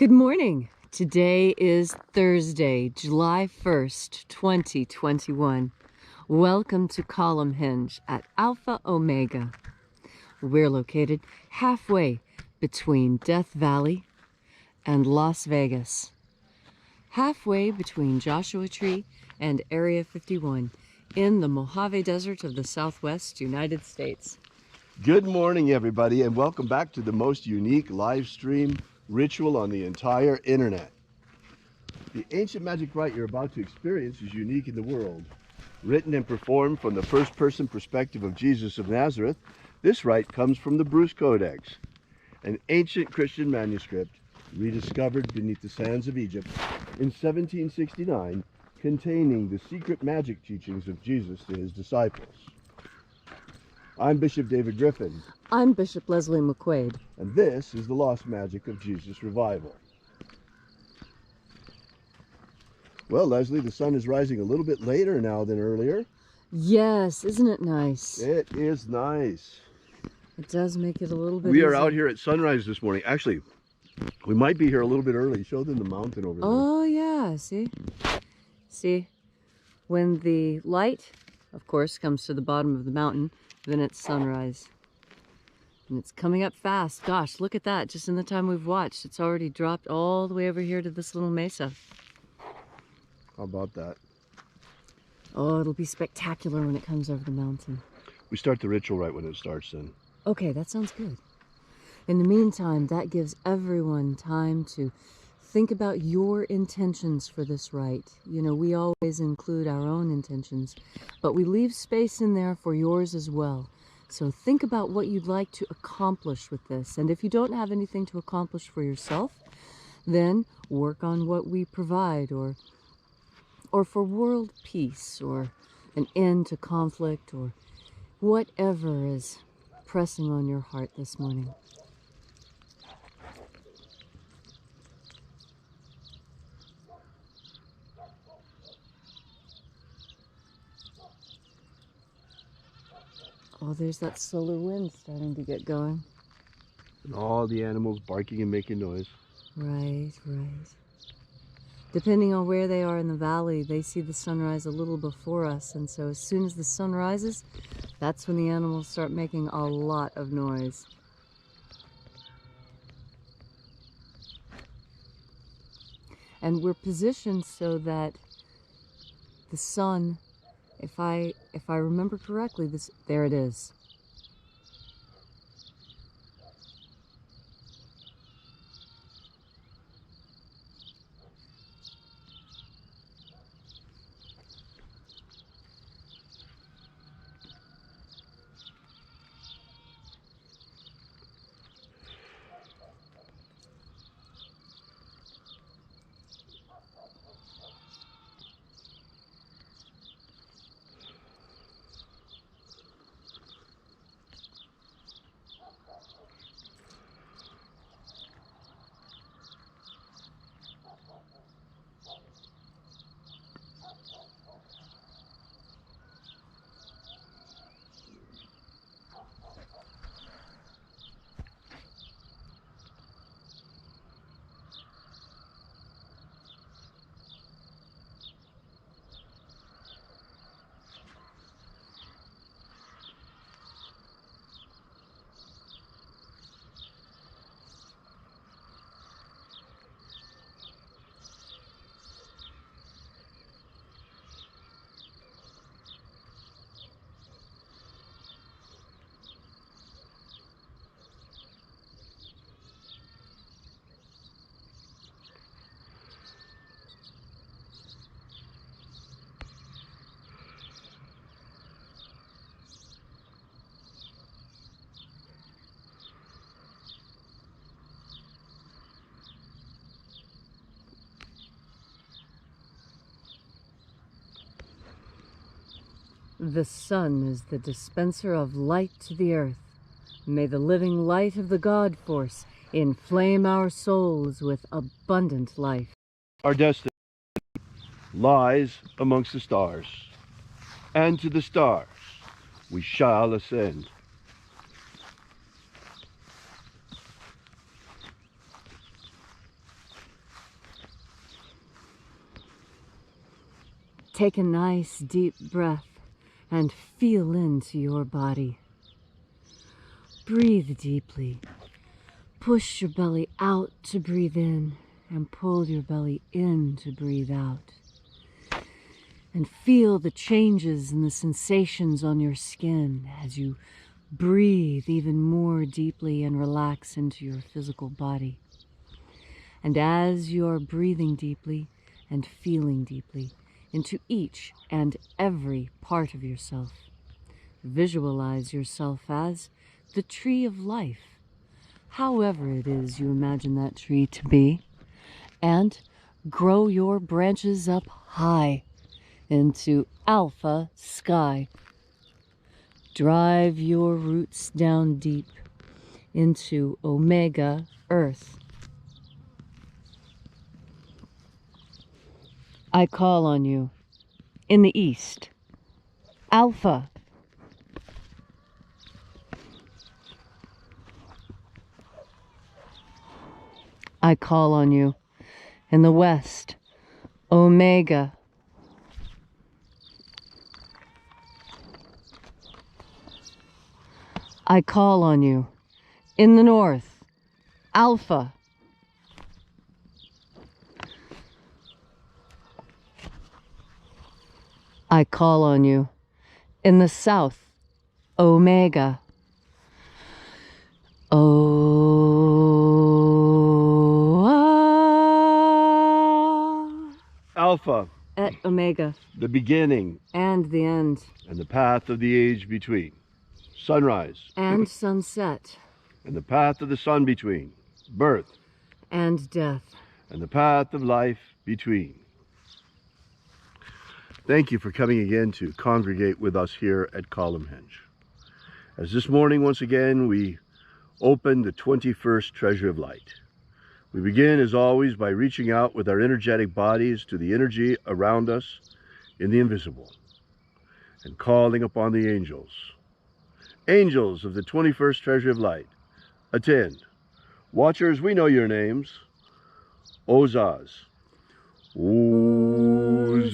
Good morning. Today is Thursday, July 1st, 2021. Welcome to Column Hinge at Alpha Omega. We're located halfway between Death Valley and Las Vegas. Halfway between Joshua Tree and Area 51 in the Mojave Desert of the Southwest United States. Good morning, everybody, and welcome back to the most unique live stream ritual on the entire internet. The ancient magic rite you're about to experience is unique in the world. Written and performed from the first-person perspective of Jesus of Nazareth, this rite comes from the Bruce Codex, an ancient Christian manuscript rediscovered beneath the sands of Egypt in 1769, containing the secret magic teachings of Jesus to his disciples. I'm Bishop David Griffin. I'm Bishop Leslie McQuaid. And this is the Lost Magic of Jesus Revival. Well, Leslie, the sun is rising a little bit later now than earlier. Yes, isn't it nice? It is nice. It does make it a little bit We are easier. out here at sunrise this morning. Actually, we might be here a little bit early. Show them the mountain over there. Oh, yeah, see? See, when the light, of course, comes to the bottom of the mountain, then it's sunrise. And it's coming up fast. Gosh, look at that. Just in the time we've watched, it's already dropped all the way over here to this little mesa. How about that? Oh, it'll be spectacular when it comes over the mountain. We start the ritual right when it starts then. Okay, that sounds good. In the meantime, that gives everyone time to think about your intentions for this rite. You know, we always include our own intentions, but we leave space in there for yours as well. So think about what you'd like to accomplish with this. And if you don't have anything to accomplish for yourself, then work on what we provide, or for world peace, or an end to conflict, or whatever is pressing on your heart this morning. Oh, there's that solar wind starting to get going. And all the animals barking and making noise. Right, right. Depending on where they are in the valley, they see the sunrise a little before us, and so as soon as the sun rises, that's when the animals start making a lot of noise. And we're positioned so that the sun, if I remember correctly, there it is. The sun is the dispenser of light to the earth. May the living light of the God Force inflame our souls with abundant life. Our destiny lies amongst the stars, and to the stars we shall ascend. Take a nice deep breath and feel into your body. Breathe deeply. Push your belly out to breathe in and pull your belly in to breathe out. And feel the changes and the sensations on your skin as you breathe even more deeply and relax into your physical body. And as you're breathing deeply and feeling deeply into each and every part of yourself, visualize yourself as the tree of life, however it is you imagine that tree to be, and grow your branches up high into alpha sky. Drive your roots down deep into omega earth. I call on you in the east, alpha. I call on you in the west, omega. I call on you in the north, alpha. I call on you in the south, omega. Alpha, Et omega, the beginning and the end, and the path of the age between. Sunrise and sunset, and the path of the sun between. Birth and death. and the path of life between. Thank you for coming again to congregate with us here at Columnhenge. As this morning, once again, we open the 21st Treasure of Light. We begin, as always, by reaching out with our energetic bodies to the energy around us in the invisible and calling upon the angels. Angels of the 21st Treasure of Light, attend. Watchers, we know your names. Ozaz. Ozaz.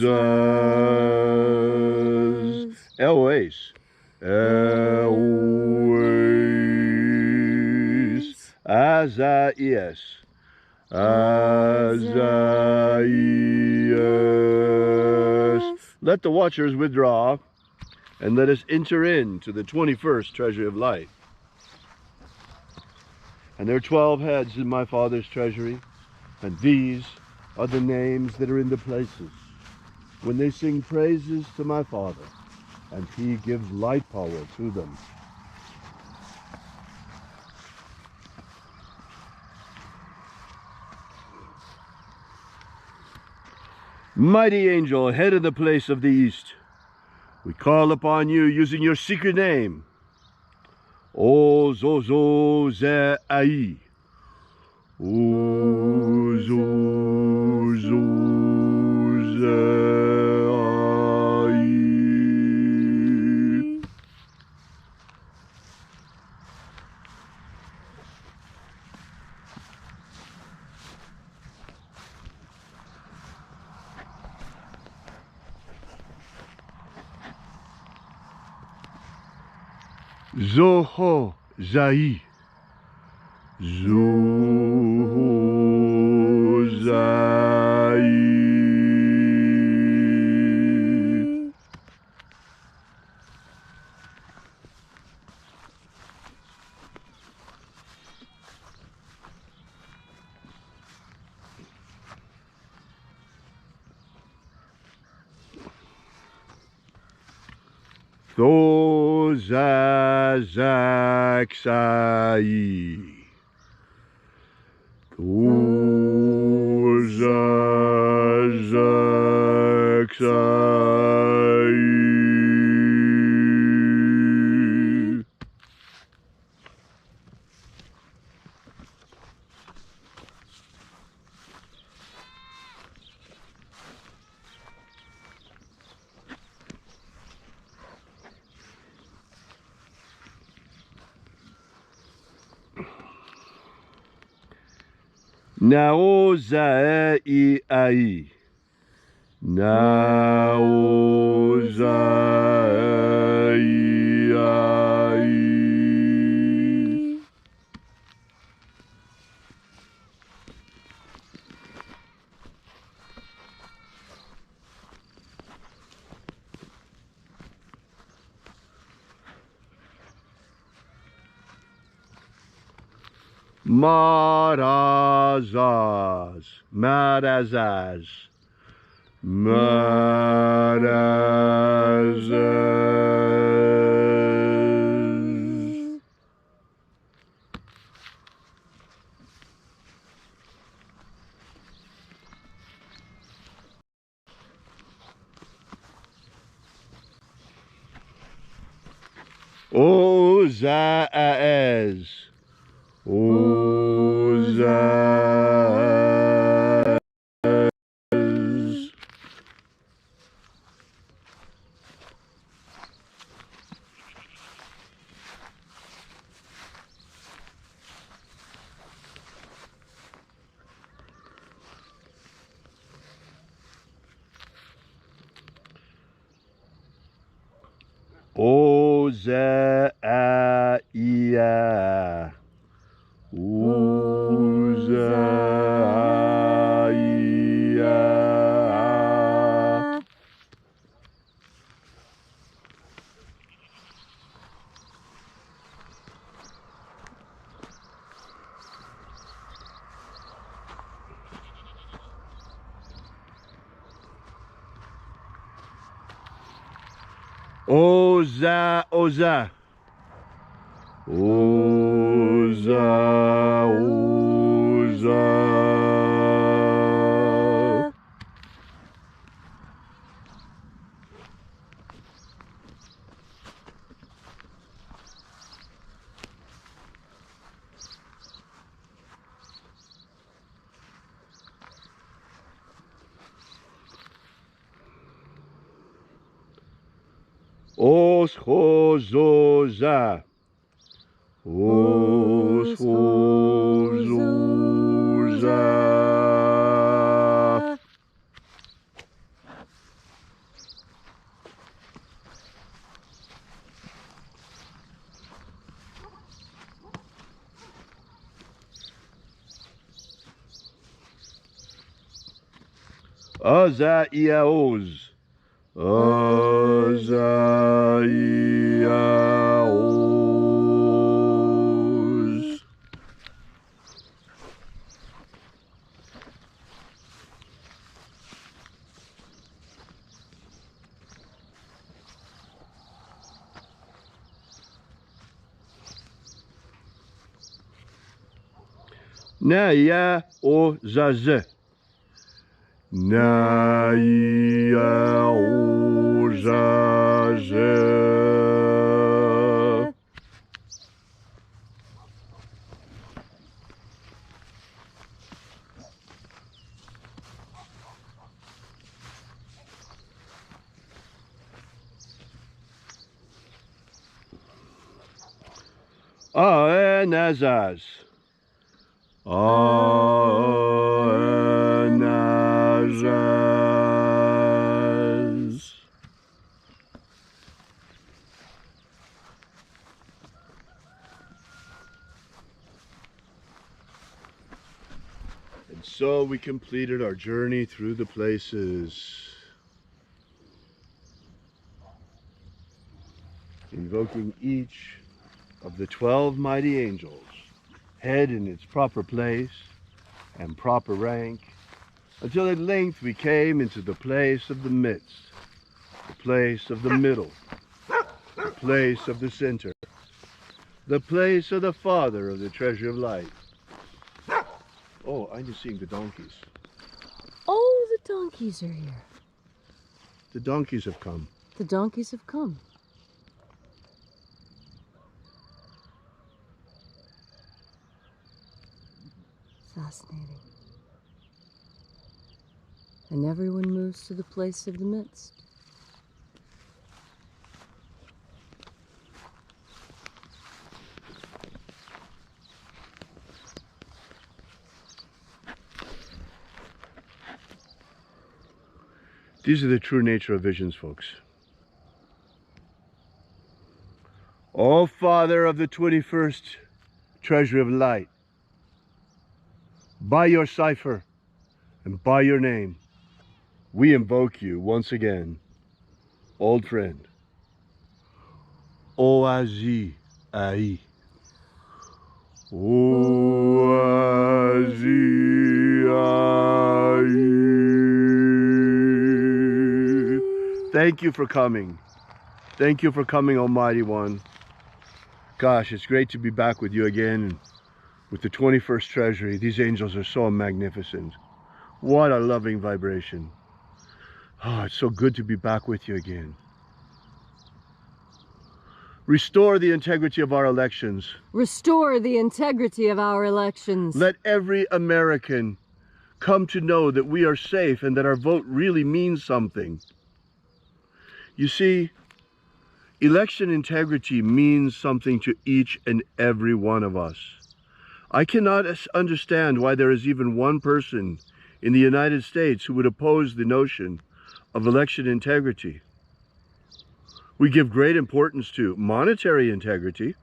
Elwes. Elwes. Azaias. Azaias. Let the watchers withdraw and let us enter into the 21st Treasure of Light. And there are 12 heads in my Father's treasury, and these are the names that are in the places when they sing praises to my Father, and he gives light power to them. Mighty angel, head of the place of the east, we call upon you using your secret name. O Zozo Ze Ai. O Zozo Ze Ai. Zoho Zai. Zoho Zai. Thozazaksai. Thozazaksai. Naozai ai. Marazaz, Marazaz, Marazaz. Ozaz, Ozaz. Oza-ia. Oza-ia. Oza, Oza. Oza, Oza. Oschozoza. Oschozoza. Oza-ia-oz. Oza-ia-oz. Na-ia-o-zaz. Na-ia-o-zaz. Aenazaz. Aenazaz. And so we completed our journey through the places, invoking each of the 12 mighty angels, head in its proper place and proper rank, until at length we came into the place of the midst, the place of the middle, the place of the center, the place of the Father of the treasure of light. Oh, I'm just seeing the donkeys. Oh, the donkeys are here. The donkeys have come. The donkeys have come. Fascinating. And everyone moves to the place of the midst. These are the true nature of visions, folks. O Father of the 21st treasury of light, by your cipher and by your name, we invoke you once again, old friend. Oazi Ai. Oazi Ai. Thank you for coming. Thank you for coming, Almighty One. Gosh, it's great to be back with you again with the 21st Treasury. These angels are so magnificent. What a loving vibration. Oh, it's so good to be back with you again. Restore the integrity of our elections. Restore the integrity of our elections. Let every American come to know that we are safe and that our vote really means something. You see, election integrity means something to each and every one of us. I cannot understand why there is even one person in the United States who would oppose the notion of election integrity. We give great importance to monetary integrity.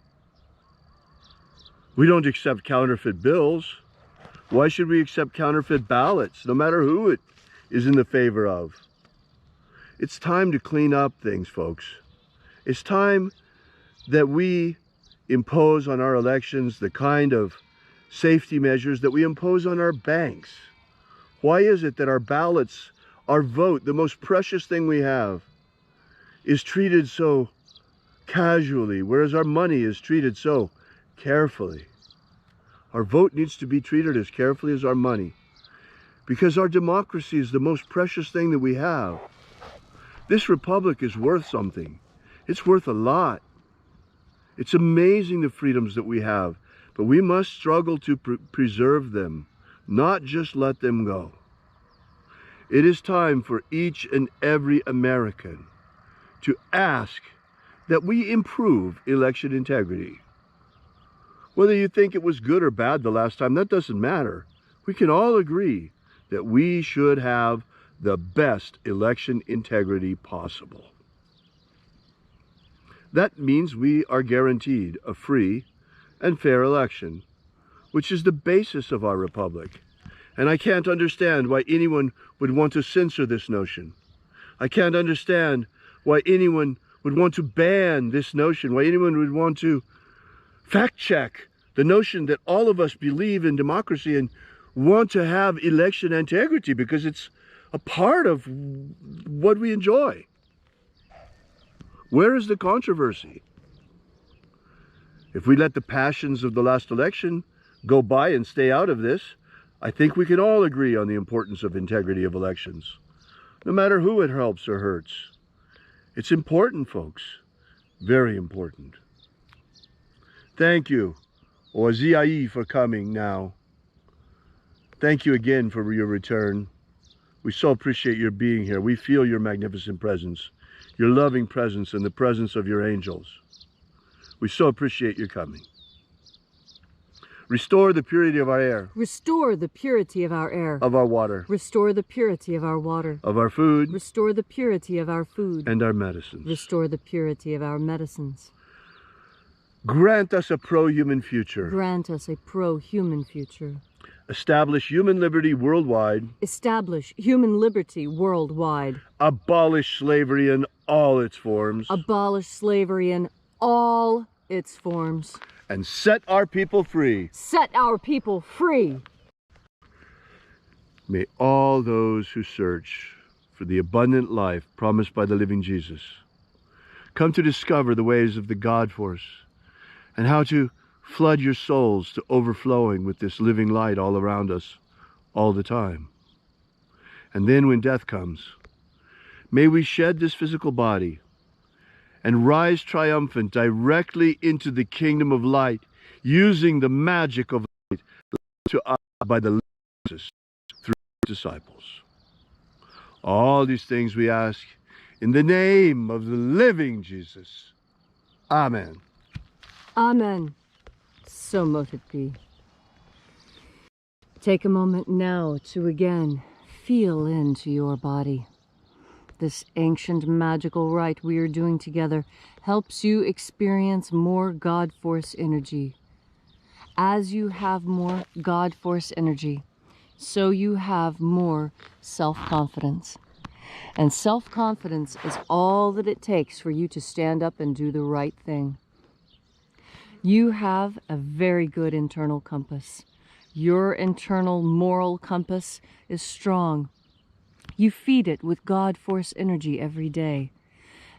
We don't accept counterfeit bills. Why should we accept counterfeit ballots, no matter who it is in the favor of? It's time to clean up things, folks. It's time that we impose on our elections the kind of safety measures that we impose on our banks. Why is it that our ballots, our vote, the most precious thing we have, is treated so casually, whereas our money is treated so carefully? Our vote needs to be treated as carefully as our money, because our democracy is the most precious thing that we have. This republic is worth something. It's worth a lot. It's amazing the freedoms that we have, but we must struggle to preserve them, not just let them go. It is time for each and every American to ask that we improve election integrity. Whether you think it was good or bad the last time, that doesn't matter. We can all agree that we should have the best election integrity possible. That means we are guaranteed a free and fair election, which is the basis of our republic. And I can't understand why anyone would want to censor this notion. I can't understand why anyone would want to ban this notion, why anyone would want to fact check the notion that all of us believe in democracy and want to have election integrity because it's a part of what we enjoy. Where is the controversy? If we let the passions of the last election go by and stay out of this, I think we can all agree on the importance of integrity of elections, no matter who it helps or hurts. It's important, folks. Very important. Thank you, Oaziai, for coming now. Thank you again for your return. We so appreciate your being here. We feel your magnificent presence, your loving presence, and the presence of your angels. We so appreciate your coming. Restore the purity of our air. Restore the purity of our air. Of our water. Restore the purity of our water. Of our food. Restore the purity of our food. And our medicines. Restore the purity of our medicines. Grant us a pro-human future. Grant us a pro-human future. Establish human liberty worldwide. Establish human liberty worldwide. Abolish slavery in all its forms. Abolish slavery in all its forms. And set our people free. Set our people free. May all those who search for the abundant life promised by the living Jesus come to discover the ways of the God force and how to flood your souls to overflowing with this living light all around us all the time. And then when death comes, may we shed this physical body and rise triumphant directly into the kingdom of light, using the magic of light to us by the Jesus through disciples. All these things we ask in the name of the living Jesus. Amen. Amen. So mote it be. Take a moment now to again feel into your body. This ancient magical rite we are doing together helps you experience more God Force energy. As you have more God Force energy, so you have more self-confidence. And self-confidence is all that it takes for you to stand up and do the right thing. You have a very good internal compass. Your internal moral compass is strong. You feed it with God Force energy every day.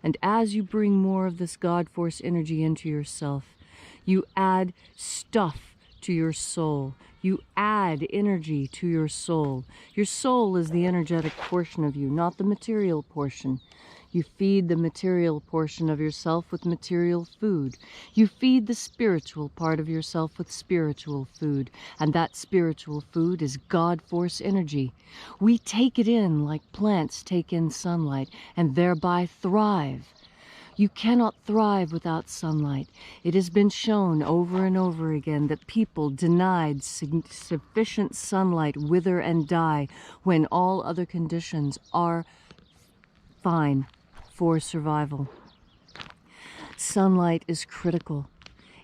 And as you bring more of this God Force energy into yourself, you add stuff to your soul. You add energy to your soul. Your soul is the energetic portion of you, not the material portion. You feed the material portion of yourself with material food. You feed the spiritual part of yourself with spiritual food. And that spiritual food is God Force energy. We take it in like plants take in sunlight and thereby thrive. You cannot thrive without sunlight. It has been shown over and over again that people denied sufficient sunlight wither and die when all other conditions are fine for survival. Sunlight is critical.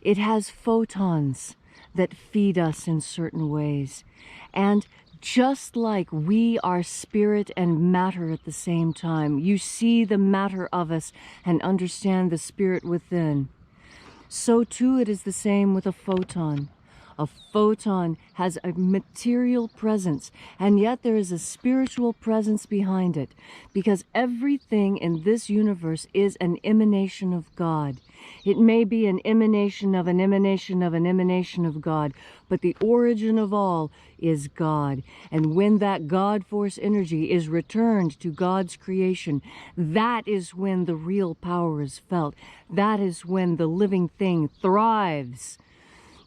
It has photons that feed us in certain ways. And just like we are spirit and matter at the same time, you see the matter of us and understand the spirit within. So too it is the same with a photon. A photon has a material presence, and yet there is a spiritual presence behind it, because everything in this universe is an emanation of God. It may be an emanation of an emanation of an emanation of God, but the origin of all is God. And when that God Force energy is returned to God's creation, that is when the real power is felt. That is when the living thing thrives.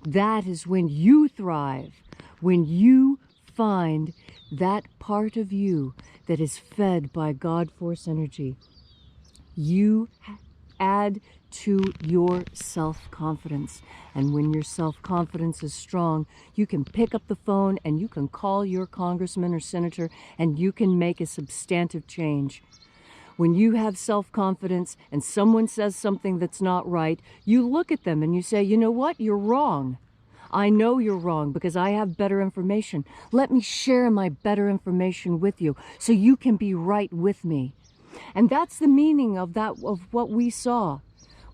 That is when you thrive, when you find that part of you that is fed by God Force energy. You add to your self-confidence. And when your self-confidence is strong, you can pick up the phone and you can call your congressman or senator and you can make a substantive change. When you have self-confidence and someone says something that's not right, you look at them and you say, you know what, you're wrong. I know you're wrong because I have better information. Let me share my better information with you so you can be right with me. And that's the meaning of what we saw.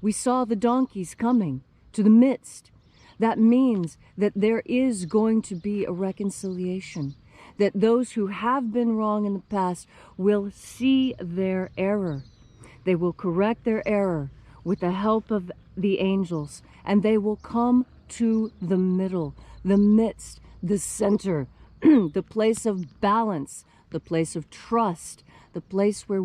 We saw the donkeys coming to the midst. That means that there is going to be a reconciliation. That those who have been wrong in the past will see their error. They will correct their error with the help of the angels, and they will come to the middle, the midst, the center, the place of balance, the place of trust, the place where